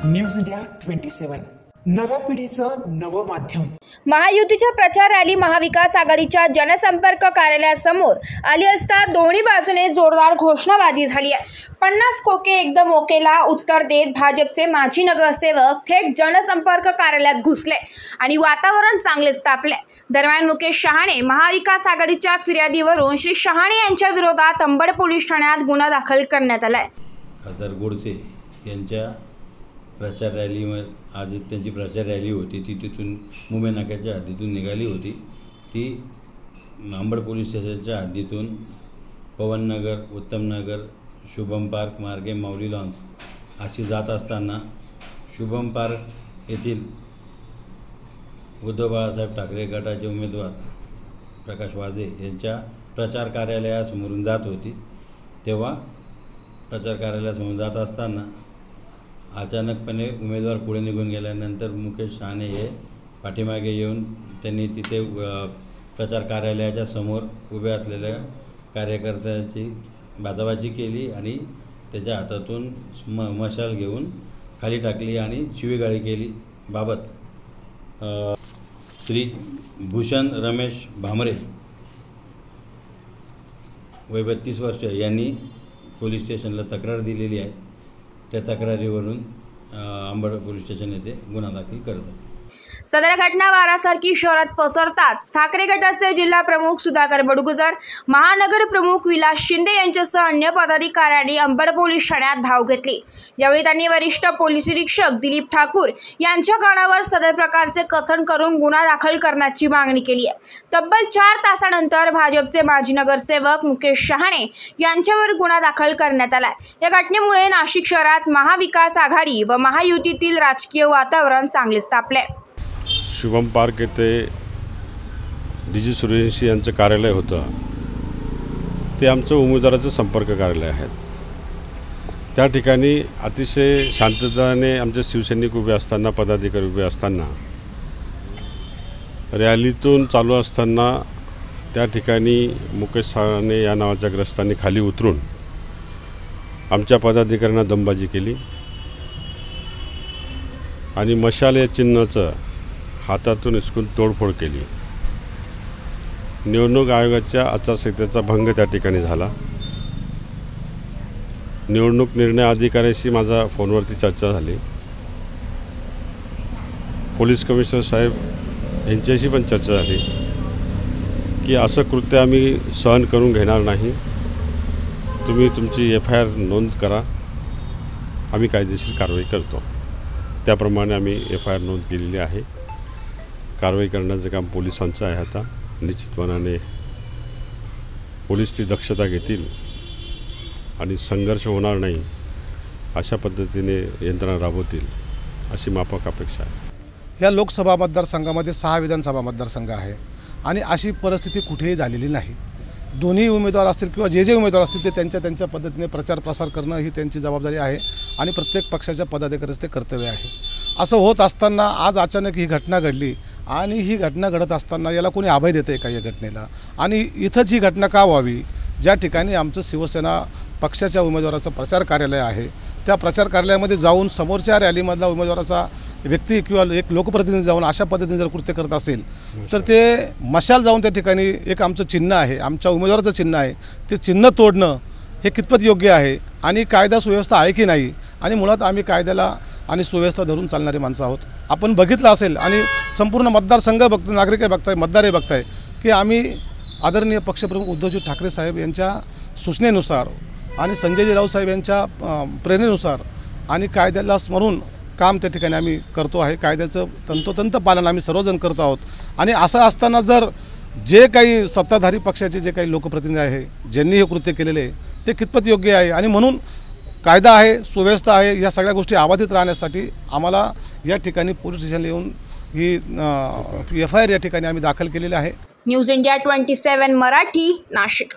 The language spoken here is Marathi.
न्यूज इंडिया 27 नव्या पिढीचं नवं माध्यम। महायुतीच्या प्रचार रॅली महाविकास आघाडीच्या जनसंपर्क कार्यालयासमोर आली असता दोन्ही बाजूने जोरदार घोषणाबाजी झाली आहे। 50 खोके एकदम ओकेला उत्तर देत भाजपचे माजी नगरसेवक थेट जनसंपर्क कार्यालयात घुसले आणि वातावरण चांगलेच तापले। दरम्यान मुकेश शहाणे महाविकास आघाडीच्या फिर्यादीवरून श्री शहाणे यांच्या विरोधात अंबड पोलीस ठाण्यात गुन्हा दाखल करण्यात आलाय। खासदार गोडसे यांच्या प्रचार रॅलीमध्ये आज त्यांची प्रचार रॅली होती, ती तिथून मुंबई नाक्याच्या हद्दीतून निघाली होती। ती अंबड पोलीस स्टेशनच्या हद्दीतून पवननगर, उत्तमनगर, शुभम पार्क मार्गे माऊली लॉन्स अशी जात असताना शुभम पार्क येथील उद्धव बाळासाहेब ठाकरे गटाचे उमेदवार प्रकाश वाजे यांच्या प्रचार कार्यालयासमोरून जात होती। तेव्हा प्रचार कार्यालयासमोरून जात असताना अचानकपणे उमेदवार पुढे निघून गेल्यानंतर मुकेश शहाणे हे पाठीमागे येऊन त्यांनी तिथे प्रचार कार्यालयाच्या समोर उभे असलेल्या कार्यकर्त्यांची बाजाबाजी केली आणि त्याच्या हातातून मशाल घेऊन खाली टाकली आणि शिवीगाळी केली। बाबत श्री भूषण रमेश भामरे वय 32 वर्ष यांनी पोलीस स्टेशनला तक्रार दिलेली आहे। त्या तक्रारीवरून अंबड पोलीस स्टेशन येथे गुन्हा दाखल करत आहे। सदर घटना वारासारखी शहरात पसरताच ठाकरे गटाचे जिल्हा प्रमुख सुधाकर बडगुजर, महानगर प्रमुख विलास शिंदे यांच्यासह अन्य पदाधिकाऱ्यांनी अंबड पोलीस ठाण्यात धाव घेतली। यावेळी त्यांनी वरिष्ठ पोलीस निरीक्षक दिलीप ठाकूर यांच्या कानावर सदर प्रकारचे कथन करून गुन्हा दाखल करण्याची मागणी केली आहे। तब्बल 4 तासानंतर भाजपचे माजी नगरसेवक मुकेश शहाणे यांच्यावर गुन्हा दाखल करण्यात आला। या घटनेमुळे नाशिक शहरात महाविकास आघाडी व महायुतीतील राजकीय वातावरण चांगलेच तापले। शुभम पार्क येथे डीजी सूर्यवंशी यांचं कार्यालय होतं, ते आमचं उमेदवाराचं संपर्क कार्यालय आहे। त्या ठिकाणी अतिशय शांततेने आमचे शिवसैनिक उभे असताना, पदाधिकारी उभे असताना, रॅलीतून चालू असताना त्या ठिकाणी मुकेश शहाणे या नावाच्या ग्रस्तांनी खाली उतरून आमच्या पदाधिकाऱ्यांना दमबाजी केली आणि मशाल या चिन्हाचं हातातून हिसकून तोडफोड केली। निवडणूक आयोगाच्या आचारसंहितेचा भंग त्या ठिकाणी झाला। निवडणूक निर्णय अधिकाऱ्याशी माझा फोनवरती चर्चा झाली। पोलीस कमिशनर साहेब यांच्याशी पण चर्चा झाली की असं कृत्य आम्ही सहन करून घेणार नाही, तुम्ही तुमची FIR नोंद करा, आम्ही कायदेशीर कारवाई करतो। त्याप्रमाणे आम्ही FIR नोंद केलेली आहे। कारवाई करण्याचं काम पोलिसांचं आहे। आता निश्चितपणाने पोलीस ती दक्षता घेतील आणि संघर्ष होणार नाही अशा पद्धतीने यंत्रणा राबवतील अशी माफक अपेक्षा आहे। या लोकसभा मतदारसंघामध्ये 6 विधानसभा मतदारसंघ आहे आणि अशी परिस्थिती कुठेही झालेली नाही। दोन्ही उमेदवार असतील किंवा जे उमेदवार असतील ते त्यांच्या पद्धतीने प्रचार प्रसार करणं ही त्यांची जबाबदारी आहे आणि प्रत्येक पक्षाच्या पदाधिकाऱ्याचं ते कर्तव्य आहे। असं होत असताना आज अचानक ही घटना घडली आणि ही घटना घडत असताना याला कोणी अभय देते का या घटनेला? आणि इथंच ही घटना का व्हावी? ज्या ठिकाणी आमचं शिवसेना पक्षाच्या उमेदवाराचं प्रचार कार्यालय आहे, त्या प्रचार कार्यालयामध्ये जाऊन समोरच्या रॅलीमधला उमेदवाराचा व्यक्ती किंवा एक लोकप्रतिनिधी जाऊन अशा पद्धतीने जर कृत्य करत असेल तर ते मशाल जाऊन त्या ठिकाणी एक आमचं चिन्ह आहे, आमच्या उमेदवाराचं चिन्ह आहे, ते चिन्ह तोडणं हे कितपत योग्य आहे आणि कायदा सुव्यवस्था आहे की नाही? आणि मुळात आम्ही कायद्याला आणि सुव्यवस्था धरून चालणारी माणसं आहोत। आपण बघितलं असेल आणि संपूर्ण मतदारसंघ बघताय, नागरिक बघताय, मतदारही बघताय की आम्ही आदरणीय पक्षप्रमुख उद्धवजी ठाकरे साहेब यांच्या सूचनेनुसार आणि संजयजी राऊत साहेब यांच्या प्रेरणेनुसार आणि कायद्याला स्मरून काम त्या ठिकाणी आम्ही करतो आहे। कायद्याचं तंतोतंत पालन आम्ही सर्वजण करत आहोत आणि असं असताना जर जे काही सत्ताधारी पक्षाचे जे काही लोकप्रतिनिधी आहे ज्यांनी हे कृत्य केलेले आहे ते कितपत योग्य आहे आणि म्हणून कायदा आहे, सुव्यवस्था आहे, या सगळ्या गोष्टी अबाधित राहण्यासाठी आम्हाला या ठिकाणी पोलीस स्टेशनला येऊन ही FIR या ठिकाणी आम्ही दाखल केलेली आहे। News India 27 Marathi, Nashik.